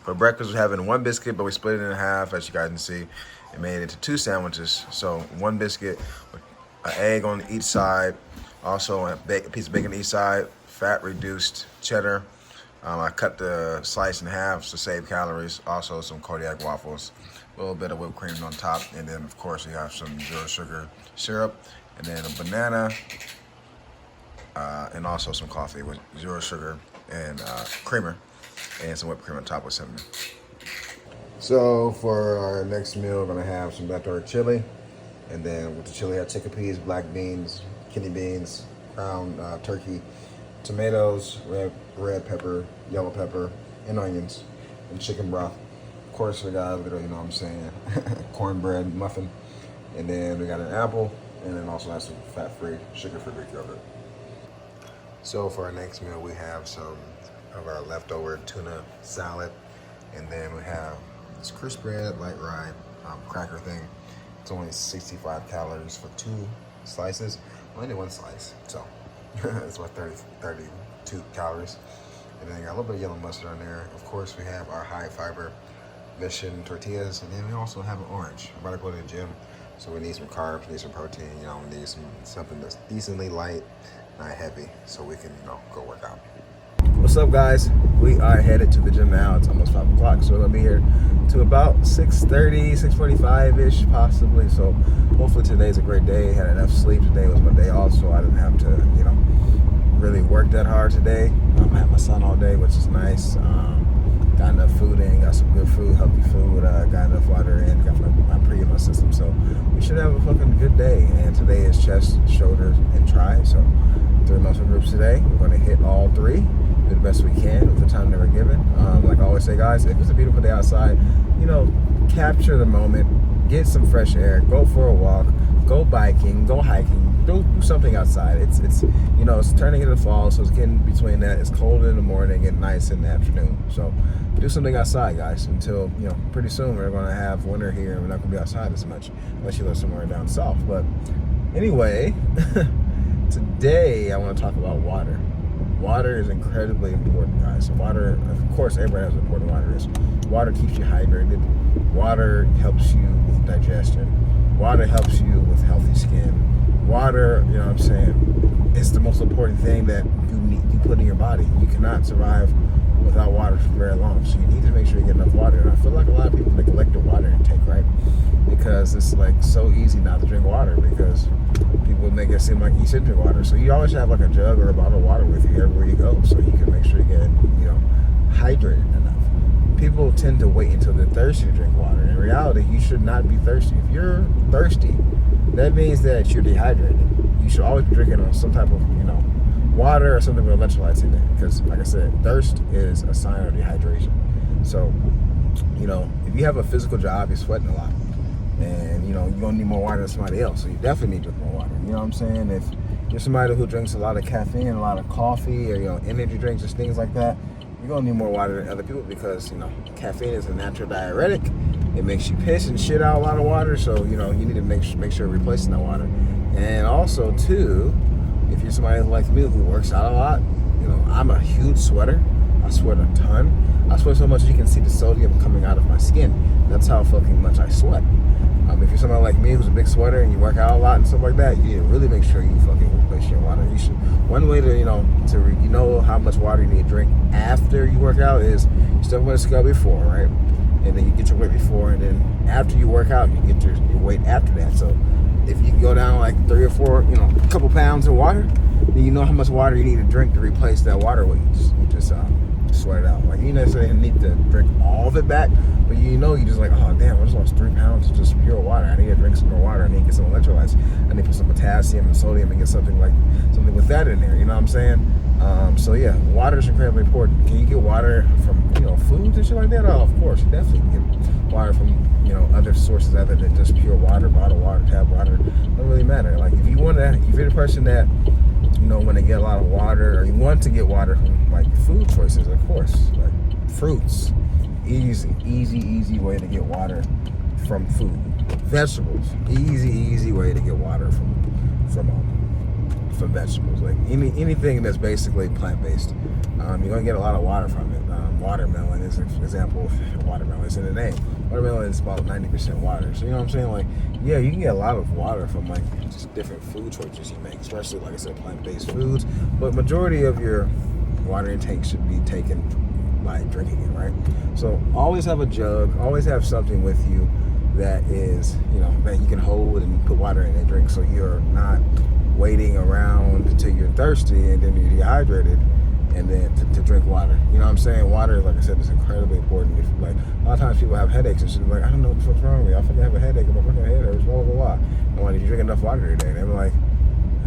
For breakfast, we're having one biscuit, but we split it in half, as you guys can see. It made it into 2 sandwiches. So one biscuit, an egg on each side, also a piece of bacon on each side, fat reduced cheddar. I cut the slice in half to save calories. Also some Kodiak waffles, a little bit of whipped cream on top, and then of course we have some 0 sugar syrup, and then a banana, and also some coffee with 0 sugar and creamer, and some whipped cream on top with cinnamon. So for our next meal, we're gonna have some leftover chili, and then with the chili, I have chickpeas, black beans, kidney beans, ground turkey, tomatoes, red pepper, yellow pepper, and onions, and chicken broth. Of course, we got a little, you know what I'm saying, cornbread muffin, and then we got an apple, and then also have some fat-free, sugar-free Greek yogurt. So for our next meal, we have some of our leftover tuna salad, and then we have this crisp bread, light rye cracker thing. It's only 65 calories for 2 slices. Only 1 slice, so it's what 32 calories. And then I got a little bit of yellow mustard on there. Of course, we have our high fiber mission tortillas, and then we also have an orange. I'm about to go to the gym, so we need some carbs, need some protein. You know, we need something that's decently light, not heavy, so we can, you know, go work out. What's up, guys? We are headed to the gym now. It's almost 5 o'clock, so we're gonna be here to about 6:30, 6:45-ish, possibly. So hopefully today's a great day. Had enough sleep. Today was my day off, so I didn't have to, you know, really work that hard today. I had my son all day, which is nice. Got enough food in, got some good food, healthy food, got enough water in, got my pre in my system. So we should have a fucking good day. And today is chest, shoulders, and tri. So 3 muscle groups today. We're gonna hit all 3. Do the best we can with the time that we're given. Like I always say, guys, if it's a beautiful day outside, you know, capture the moment, get some fresh air, go for a walk, go biking, go hiking, do something outside. It's you know, it's turning into fall, so it's getting between that. It's cold in the morning and nice in the afternoon. So do something outside, guys, until, you know, pretty soon we're gonna have winter here and we're not gonna be outside as much unless you live somewhere down south. But anyway, today I want to talk about water. Water is incredibly important, guys. So water, of course, everybody knows how important water is. Water keeps you hydrated. Water helps you with digestion. Water helps you with healthy skin. Water, you know what I'm saying, is the most important thing that you put in your body. You cannot survive without water for very long. So you need to make sure you get enough water. And I feel like a lot of people neglect their water intake, right? Because it's like so easy not to drink water because people make it seem like you should drink water. So you always have like a jug or a bottle of water with you everywhere you go, so you can make sure you get, you know, hydrated enough. People tend to wait until they're thirsty to drink water. In reality, you should not be thirsty. If you're thirsty, that means that you're dehydrated. You should always be drinking some type of, you know, water or something with electrolytes in it. Because like I said, thirst is a sign of dehydration. So, you know, if you have a physical job, you're sweating a lot. And, you know, you're going to need more water than somebody else. So you definitely need to drink more water. You know what I'm saying? If you're somebody who drinks a lot of caffeine, a lot of coffee, or, you know, energy drinks, just things like that, you're going to need more water than other people because, you know, caffeine is a natural diuretic. It makes you piss and shit out a lot of water. So, you know, you need to make sure you're replacing that water. And also, too, if you're somebody like me who works out a lot, you know, I'm a huge sweater. I sweat a ton. I sweat so much you can see the sodium coming out of my skin. That's how fucking much I sweat. If you're somebody like me who's a big sweater and you work out a lot and stuff like that, you need to really make sure you fucking replace your water. You should. One way to, you know how much water you need to drink after you work out is you step on the scale before, right? And then you get your weight before, and then after you work out, you get your weight after that. So if you go down like 3 or 4, you know, a couple pounds in water, then you know how much water you need to drink to replace that water weight. You just sweat it out. Like, you necessarily need to drink all of it back, but you know, you just like, oh damn, I just lost 3 pounds of just pure water. I need to drink some more water. I need to get some electrolytes. I need to put some potassium and sodium and get something with that in there. You know what I'm saying? So yeah, water is incredibly important. Can you get water from, you know, foods and shit like that? Oh, of course, you definitely can get water from, you know, other sources other than just pure water, bottled water, tap water. It doesn't really matter. Like if you're the person that, you know, when they get a lot of water, or you want to get water from like food choices, of course, like fruits, easy way to get water from food. Vegetables, easy way to get water from for vegetables, like anything that's basically plant-based. You're gonna get a lot of water from it. Watermelon is an example of watermelon. It's in the name. Watermelon is about 90% water. So you know what I'm saying? Like, yeah, you can get a lot of water from like just different food choices you make, especially like I said, plant-based foods. But majority of your water intake should be taken by drinking it, right? So always have a jug, always have something with you that is, you know, that you can hold and put water in and drink, so you're not waiting around until you're thirsty and then you're dehydrated and then to drink water. You know what I'm saying? Water, like I said, is incredibly important. If, like, a lot of times people have headaches and shit, like, I don't know what the fuck's wrong with me. I fucking have a headache and my fucking head hurts, blah, blah, blah. I'm like, did you drink enough water today? And they're like,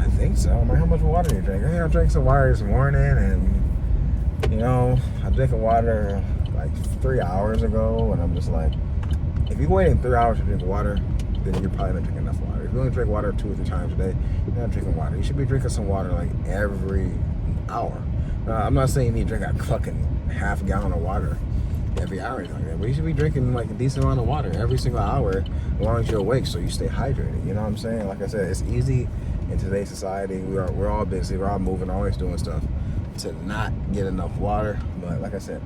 I think so. I'm like, how much water do you drink? Hey, I drank some water this morning, and, you know, I drank water like 3 hours ago, and I'm just like, if you're waiting 3 hours to drink water, then you're probably not drinking enough water. If you only drink water 2 or 3 times a day, you're not drinking water. You should be drinking some water like every hour. I'm not saying you need to drink a fucking half gallon of water every hour, like that, but you should be drinking like a decent amount of water every single hour as long as you're awake, so you stay hydrated. You know what I'm saying? Like I said, it's easy in today's society. We're all busy, we're all moving, always doing stuff, to not get enough water. But like I said,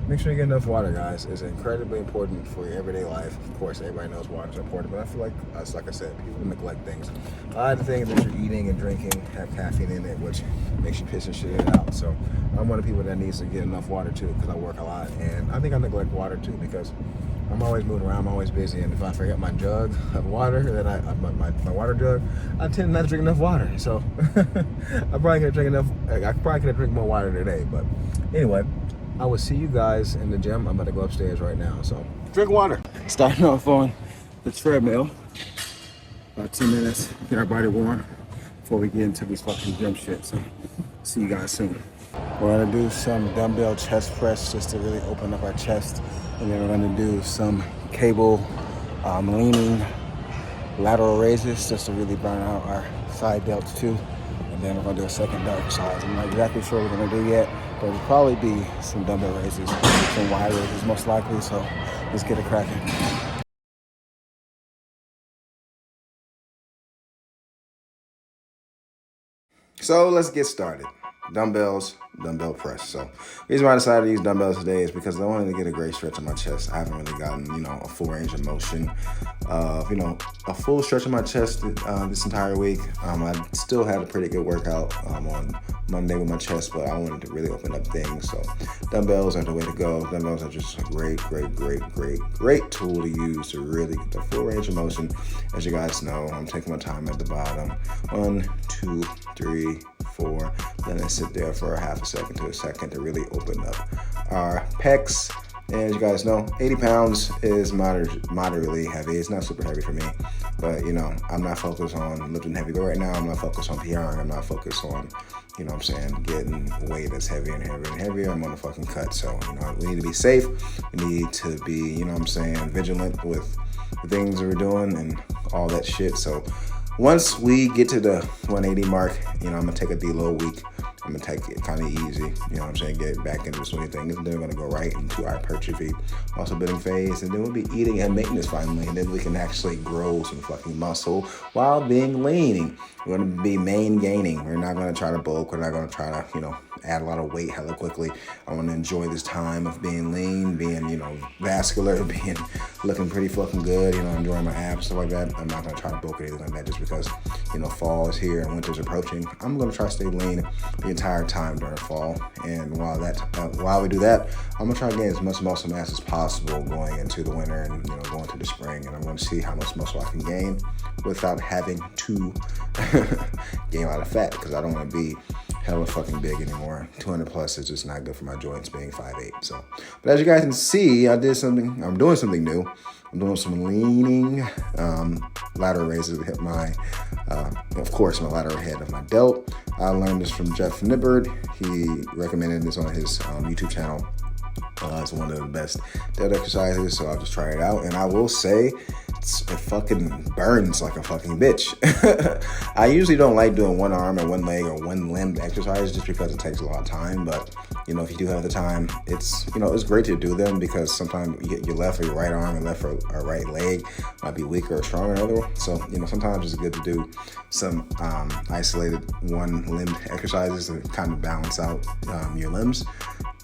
make sure you get enough water, guys. It's incredibly important for your everyday life. Of course, everybody knows water is important, but I feel like us, like I said, people neglect things. A lot of the things that you're eating and drinking have caffeine in it, which makes you piss and shit out. So I'm one of the people that needs to get enough water too, because I work a lot, and I think I neglect water too because I'm always moving around, I'm always busy, and if I forget my jug of water, then my water jug, I tend not to drink enough water. So I probably could drink more water today. But anyway, I will see you guys in the gym. I'm about to go upstairs right now, so drink water. Starting off on the treadmill. About 10 minutes, get our body warm before we get into this fucking gym shit. So see you guys soon. We're gonna do some dumbbell chest press just to really open up our chest, and then we're gonna do some cable leaning lateral raises just to really burn out our side delts too. And then we're gonna do a second delt exercise. I'm not exactly sure what we're gonna do yet, but it'll probably be some dumbbell raises, some wide raises most likely. So let's get it cracking. So let's get started. Dumbbells, dumbbell press. So the reason why I decided to use dumbbells today is because I wanted to get a great stretch in my chest. I haven't really gotten, a full range of motion, a full stretch of my chest this entire week. I still had a pretty good workout on Monday with my chest, but I wanted to really open up things. So dumbbells are the way to go. Dumbbells are just a great tool to use to really get the full range of motion. As you guys know, I'm taking my time at the bottom. 1, 2, 3, 4. Then I sit there for a half a second to a second to really open up our pecs. And as you guys know, 80 pounds is moderately heavy. It's not super heavy for me, but I'm not focused on lifting heavy. But right now, I'm not focused on PRing. I'm not focused on, getting weight that's heavier and heavier and heavier. I'm on a fucking cut. So, we need to be safe. We need to be, vigilant with the things that we're doing and all that shit. So once we get to the 180 mark, I'm gonna take a deload week. I'm gonna take it kind of easy, get back into the swing of things. And then we're gonna go right into our hypertrophy, also building phase, and then we'll be eating and maintenance finally, and then we can actually grow some fucking muscle while being lean. We're gonna be main gaining. We're not gonna try to bulk. We're not gonna try to, add a lot of weight hella quickly. I wanna enjoy this time of being lean, being, vascular, looking pretty fucking good, enjoying my abs, stuff like that. I'm not gonna try to bulk or anything like that just because, fall is here and winter's approaching. I'm gonna try to stay lean the entire time during fall. And while we do that, I'm gonna try to gain as much muscle mass as possible going into the winter and, going to the spring. And I'm gonna see how much muscle I can gain without having to gain a lot of fat, because I don't want to be hella fucking big anymore. 200 plus is just not good for my joints being 5'8". So, but as you guys can see, I'm doing something new. I'm doing some leaning lateral raises to hit my lateral head of my delt. I learned this from Jeff Nibbard. He recommended this on his YouTube channel. It's one of the best delt exercises, so I'll just try it out. And I will say, it fucking burns like a fucking bitch. I usually don't like doing one arm or one leg or one limb exercise just because it takes a lot of time, but if you do have the time, it's great to do them because sometimes your left or your right arm and left or right leg might be weaker or stronger than the other. So, sometimes it's good to do some isolated one-limbed exercises to kind of balance out your limbs.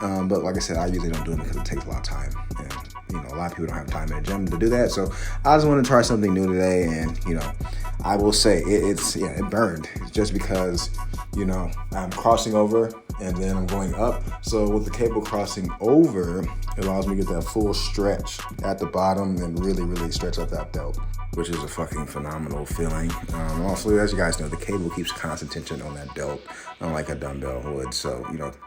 But like I said, I usually don't do them because it takes a lot of time. And, a lot of people don't have time in the gym to do that. So I just want to try something new today. And, I will say it burned. It's just because, I'm crossing over and then I'm going up. So with the cable crossing over, it allows me to get that full stretch at the bottom and really, really stretch out that delt, which is a fucking phenomenal feeling. Also, as you guys know, the cable keeps constant tension on that delt, unlike a dumbbell would. So,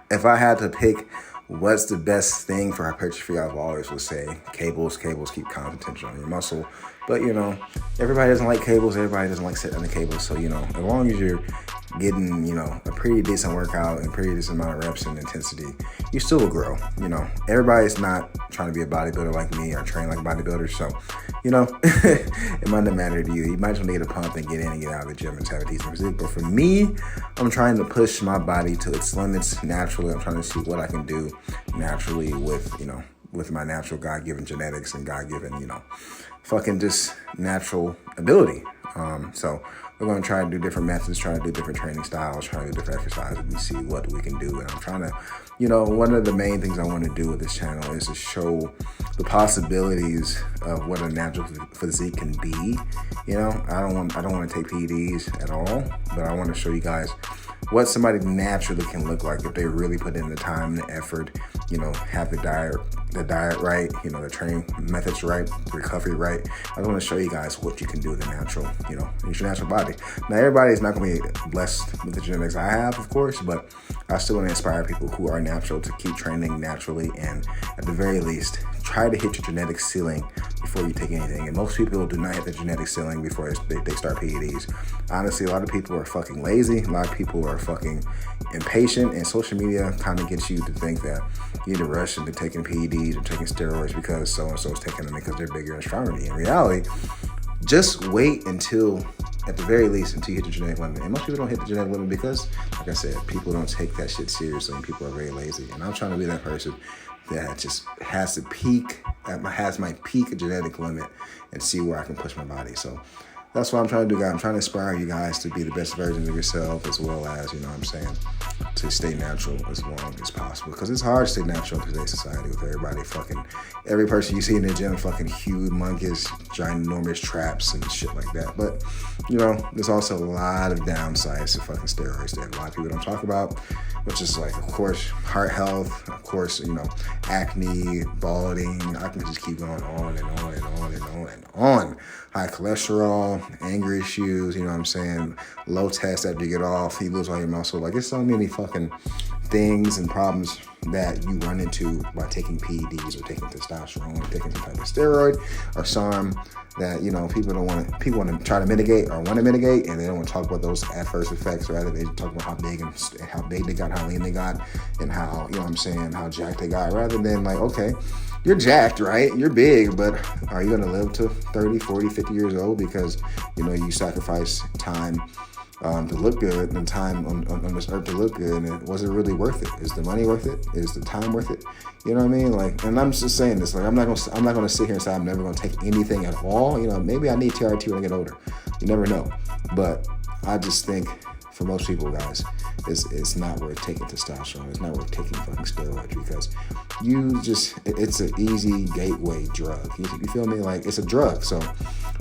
if I had to pick what's the best thing for hypertrophy, I've always would say cables keep constant tension on your muscle. But, everybody doesn't like cables. Everybody doesn't like sitting on the cables. So, as long as you're getting, a pretty decent workout and pretty decent amount of reps and intensity, you still will grow. Everybody's not trying to be a bodybuilder like me or train like bodybuilders. So, it might not matter to you. You might just want to get a pump and get in and get out of the gym and have a decent physique. But for me, I'm trying to push my body to its limits naturally. I'm trying to see what I can do naturally with my natural God-given genetics and God-given, fucking just natural ability. So we're going to try to do different methods, try to do different training styles, try to do different exercises and see what we can do. And I'm trying to, one of the main things I want to do with this channel is to show the possibilities of what a natural physique can be. I don't want to take PEDs at all, but I want to show you guys what somebody naturally can look like if they really put in the time, the effort, have the diet right, the training methods right, the recovery right. I want to show you guys what you can do with a natural, your natural body. Now, everybody's not going to be blessed with the genetics I have, of course, but I still want to inspire people who are natural to keep training naturally and at the very least, try to hit your genetic ceiling before you take anything. And most people do not hit the genetic ceiling before they start PEDs. Honestly, a lot of people are fucking lazy. A lot of people are fucking impatient, and social media kind of gets you to think that you need to rush into taking PEDs or taking steroids because so-and-so is taking them because they're bigger and stronger than you. In reality, just wait until, at the very least, until you hit your genetic limit. And most people don't hit the genetic limit because, like I said, people don't take that shit seriously and people are very lazy. And I'm trying to be that person that just has my peak genetic limit and see where I can push my body. So that's what I'm trying to do, guys. I'm trying to inspire you guys to be the best versions of yourself, as well as, to stay natural as long as possible. Because it's hard to stay natural in today's society with every person you see in the gym fucking humongous, ginormous traps and shit like that. But, there's also a lot of downsides to fucking steroids that a lot of people don't talk about, which is like, of course, heart health, of course, acne, balding. I can just keep going on and on and on and on and on. High cholesterol, anger issues, low test after you get off, you lose all your muscle. Like, it's so many fucking things and problems that you run into by taking PEDs or taking testosterone or taking some type of steroid or SARM that, people want to try to mitigate or want to mitigate, and they don't want to talk about those adverse effects. Rather, they talk about how big they got, how lean they got, and how, how jacked they got, rather than like, okay, you're jacked, right? You're big, but are you going to live to 30, 40, 50 years old because, you sacrifice time to look good and time on this earth to look good, and was it really worth it? Is the money worth it? Is the time worth it? You know what I mean? Like, and I'm just saying this, like, I'm not gonna sit here and say I'm never gonna take anything at all. Maybe I need TRT when I get older. You never know. But I just think for most people, guys, it's not worth taking testosterone. It's not worth taking fucking steroids because it's an easy gateway drug. You feel me? Like, it's a drug. So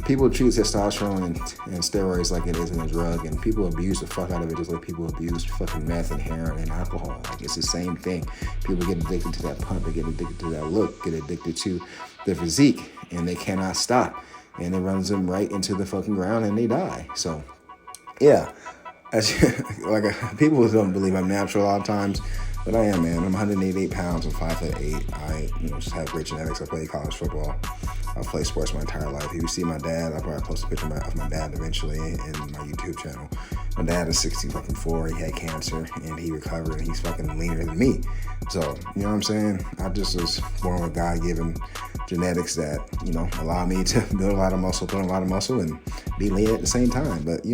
people treat testosterone and steroids like it isn't a drug, and people abuse the fuck out of it just like people abuse fucking meth and heroin and alcohol. Like, it's the same thing. People get addicted to that pump, they get addicted to that look, get addicted to their physique, and they cannot stop. And it runs them right into the fucking ground and they die. So, yeah. People don't believe I'm natural a lot of times, but I am, man. I'm 188 pounds. I'm 5'8". I, just have great genetics. I played college football. I've played sports my entire life. If you see my dad, I'll probably post a picture of my dad eventually in my YouTube channel. My dad is 64. He had cancer and he recovered, and he's fucking leaner than me. So, you know what I'm saying? I just was born with God-given genetics that, allow me to build a lot of muscle, put on a lot of muscle, and be lean at the same time. But,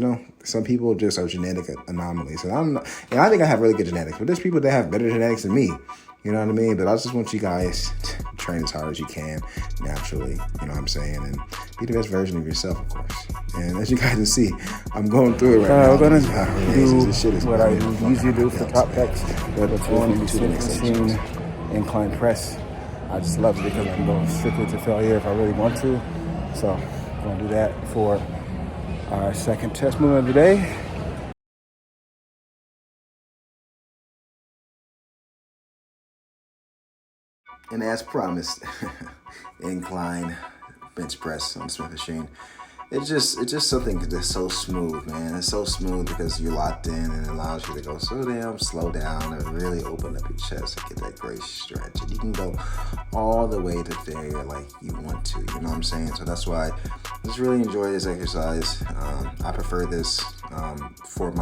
some people just are genetic anomalies. And I think I have really good genetics, but there's people that have better genetics than me. You know what I mean? But I just want you guys to train as hard as you can naturally, you know what I'm saying? And be the best version of yourself, of course. And as you guys can see, I'm going through it right now. We're going to do what I usually do for top pecs. That's on the Smith machine incline press. I just love it because I can go strictly to failure if I really want to. So I'm going to do that for our second test movement of the day. And as promised, incline bench press on the Smith machine. It's just something that's so smooth, man. It's so smooth because you're locked in and it allows you to go slow down and really open up your chest and get that great stretch. And you can go all the way to failure like you want to, you know what I'm saying? So that's why I just really enjoy this exercise. I prefer this for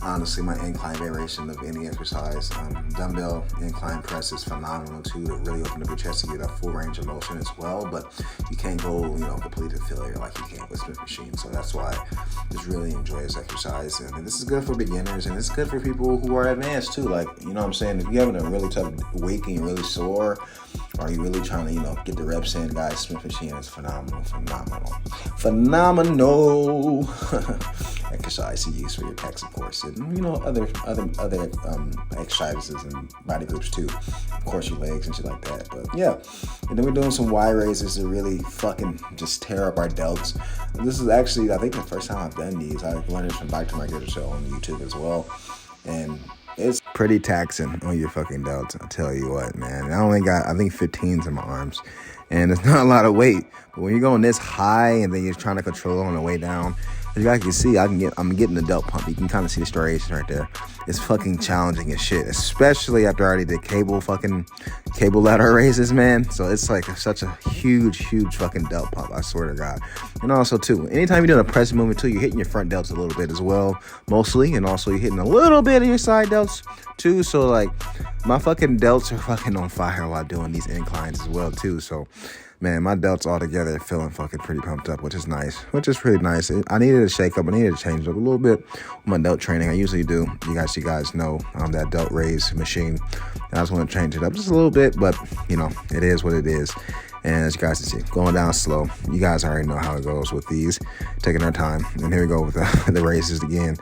honestly, my incline variation of any exercise. Dumbbell incline press is phenomenal too to really open up your chest and get a full range of motion as well. But you can't go, complete to failure like you can with Smith machine. So that's why I just really enjoy this exercise. And this is good for beginners and it's good for people who are advanced too. Like, you know what I'm saying? If you're having a really tough week and you're really sore, or you're really trying to, get the reps in, guys, Smith machine is phenomenal exercise to use for your pecs, of course, and other exercises and body groups too. Of course, your legs and shit like that. But yeah, and then we're doing some Y raises to really fucking just tear up our delts. This is actually, I think, the first time I've done these. I learned it from Back to My Good Show on YouTube as well, and it's pretty taxing on your fucking delts. I'll tell you what, man. I only got, I think, 15s in my arms. And it's not a lot of weight. But when you're going this high and then you're trying to control it on the way down, as you guys can see, I'm getting the delt pump. You can kind of see the striations right there. It's fucking challenging as shit, especially after I already did cable ladder raises, man. So it's like such a huge fucking delt pump, I swear to God. And also too, anytime you're doing a press movement too, you're hitting your front delts a little bit as well, mostly. And also you're hitting a little bit of your side delts too. So like my fucking delts are fucking on fire while doing these inclines as well too. So man, my delts all together feeling fucking pretty pumped up, which is pretty nice. I needed to shake up. I needed to change up a little bit with my delt training. I usually do. You guys know that delt raise machine. And I just want to change it up just a little bit, but it is what it is. And as you guys can see, going down slow. You guys already know how it goes with these, taking our time. And here we go with the raises again.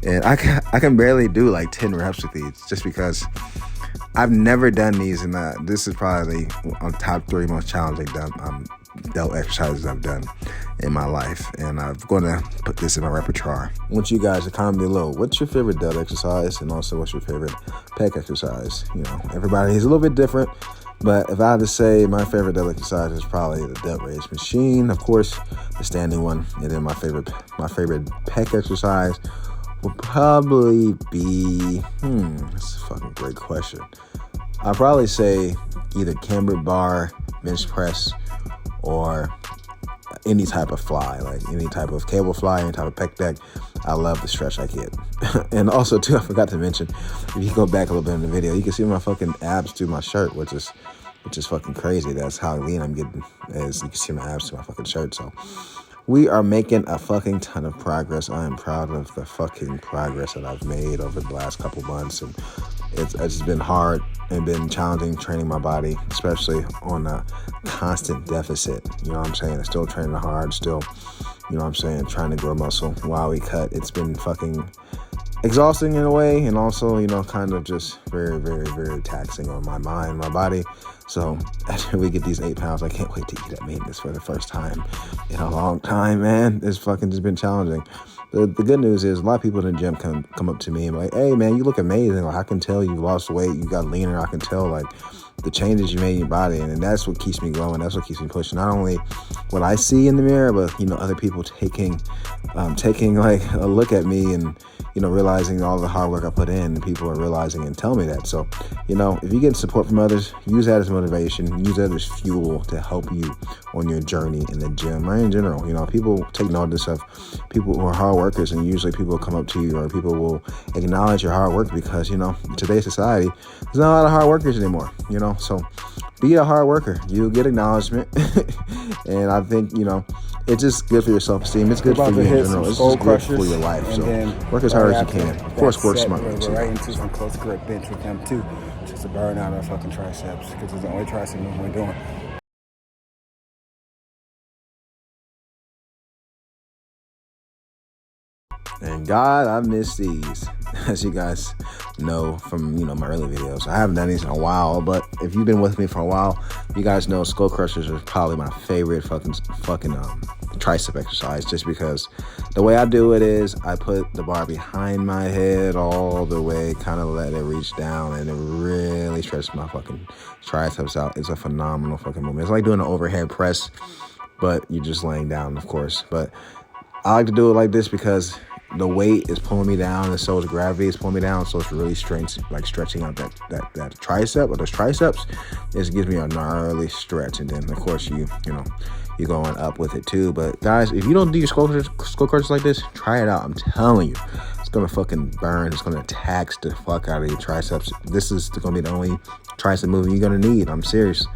And I can barely do like 10 reps with these just because I've never done these, and this is probably on top 3 most challenging delt exercises I've done in my life, and I'm going to put this in my repertoire. I want you guys to comment below, what's your favorite delt exercise, and also what's your favorite pec exercise? Everybody is a little bit different, but if I had to say my favorite delt exercise is probably the delt raise machine, of course, the standing one, and then my favorite pec exercise would probably be, that's a fucking great question. I'd probably say either cambered bar, bench press, or any type of fly, like any type of cable fly, any type of pec deck. I love the stretch I get. And also too, I forgot to mention, if you go back a little bit in the video, you can see my fucking abs through my shirt, which is fucking crazy. That's how lean I'm getting, as you can see my abs through my fucking shirt. So we are making a fucking ton of progress. I am proud of the fucking progress that I've made over the last couple months. And it's just been hard and been challenging training my body, especially on a constant deficit. You know what I'm saying? I'm still training hard, still, trying to grow muscle while we cut. It's been fucking exhausting in a way, and also, kind of just very, very, very taxing on my mind, my body. So after we get these 8 pounds, I can't wait to eat at maintenance for the first time in a long time, man. It's fucking just been challenging. The good news is a lot of people in the gym come up to me and be like, hey, man, you look amazing. Like, I can tell you lost weight. You got leaner. I can tell, like, the changes you made in your body. And that's what keeps me going. That's what keeps me pushing. Not only what I see in the mirror, but, other people taking like a look at me and, realizing all the hard work I put in, and people are realizing and tell me that. So, if you get support from others, use that as motivation, use that as fuel to help you on your journey in the gym or in general. People take notice of people who are hard workers, and usually people will come up to you, or people will acknowledge your hard work because, today's society, there's not a lot of hard workers anymore. know. So be a hard worker. You'll get acknowledgement. And I think, you know, it's just good for your self-esteem. It's good for you in general. It's just good for your life. So work as hard as you can. Of course, work smart. We're right into some close grip bench with them too, just to burn out our fucking triceps, because it's the only tricep movement we're doing. And God, I miss these, as you guys know from, you know, my early videos. I haven't done these in a while, but if you've been with me for a while, you guys know skull crushers are probably my favorite fucking tricep exercise, just because the way I do it is I put the bar behind my head all the way, kind of let it reach down, and it really stretches my fucking triceps out. It's a phenomenal fucking movement. It's like doing an overhead press, but you're just laying down, of course. But I like to do it like this because the weight is pulling me down, and so is gravity is pulling me down. So it's really stretching out that tricep, or those triceps. It gives me a gnarly stretch, and then of course you're going up with it too. But guys, if you don't do your skull crushers like this, try it out. I'm telling you, it's gonna fucking burn. It's gonna tax the fuck out of your triceps. This is gonna be the only tricep movement you're gonna need. I'm serious.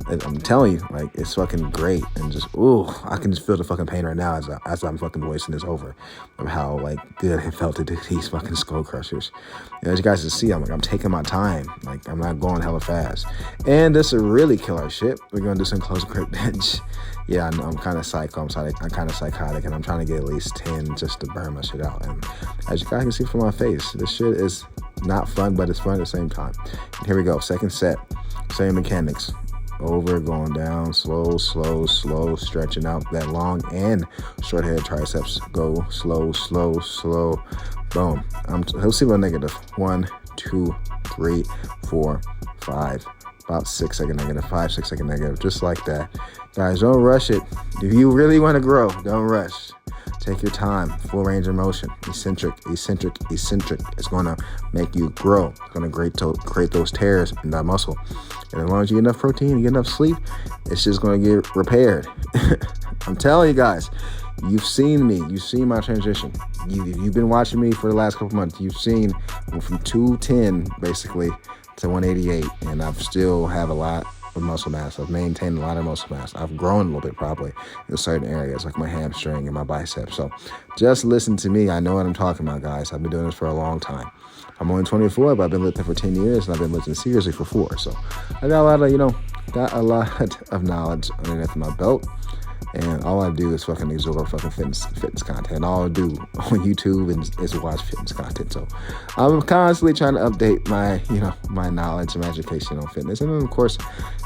I'm telling you, like, it's fucking great. And just, ooh, I can just feel the fucking pain right now as I'm fucking voicing this over, of how, like, good it felt to do these fucking skull crushers. And as you guys can see, I'm taking my time. Like, I'm not going hella fast. And this will really kill our shit. We're gonna do some close grip bench. Yeah, I know, I'm kind of psycho. I'm kind of psychotic, and I'm trying to get at least 10 just to burn my shit out. And as you guys can see from my face, this shit is not fun, but it's fun at the same time. And here we go, second set, same mechanics. Over, going down, slow, stretching out that long and short head triceps. Go slow. Boom. He'll see about negative. 1, 2, 3, 4, 5. About 6 second negative, 5, 6 second negative, just like that. Guys, don't rush it. If you really want to grow, don't rush. Take your time, full range of motion, eccentric. It's going to make you grow. It's going to create those tears in that muscle. And as long as you get enough protein, you get enough sleep, it's just going to get repaired. I'm telling you guys, you've seen me. You've seen my transition. You've been watching me for the last couple months. You've seen from 210, basically, to 188. And I still have a lot of muscle mass. I've maintained a lot of muscle mass. I've grown a little bit probably in certain areas like my hamstring and my biceps. So just listen to me. I know what I'm talking about, guys. I've been doing this for a long time. I'm only 24, but I've been lifting for 10 years, and I've been lifting seriously for 4. So I got a lot of knowledge underneath my belt. And all I do is fucking absorb fucking fitness content. All I do on YouTube is watch fitness content. So I'm constantly trying to update my knowledge and my education on fitness. And then of course,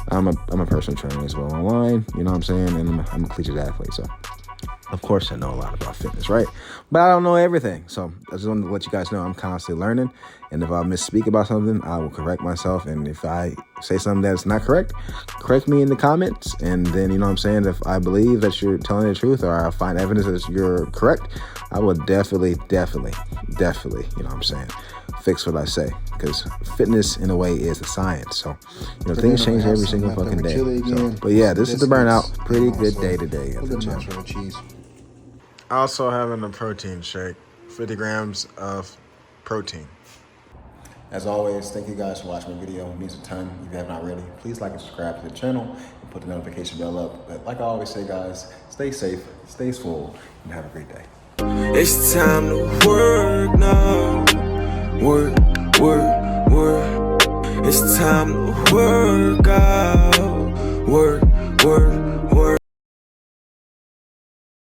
I'm a personal trainer as well online. You know what I'm saying? And I'm a collegiate athlete. So of course I know a lot about fitness, right? But I don't know everything. So I just wanted to let you guys know I'm constantly learning. And if I misspeak about something, I will correct myself. And if I say something that's not correct, correct me in the comments. And then, you know what I'm saying, if I believe that you're telling the truth, or I find evidence that you're correct, I will definitely, you know what I'm saying, fix what I say. Because fitness, in a way, is a science. So, you know, things change every single fucking day. So, but yeah, this is the burnout. Pretty good day today at the gym. Also having a protein shake, 50 grams of protein. As always, thank you guys for watching my video. It means a ton. If you have not already, please like and subscribe to the channel and put the notification bell up. But like I always say, guys, stay safe, stay full, and have a great day. It's time to work now. Work. It's time to work out. Work.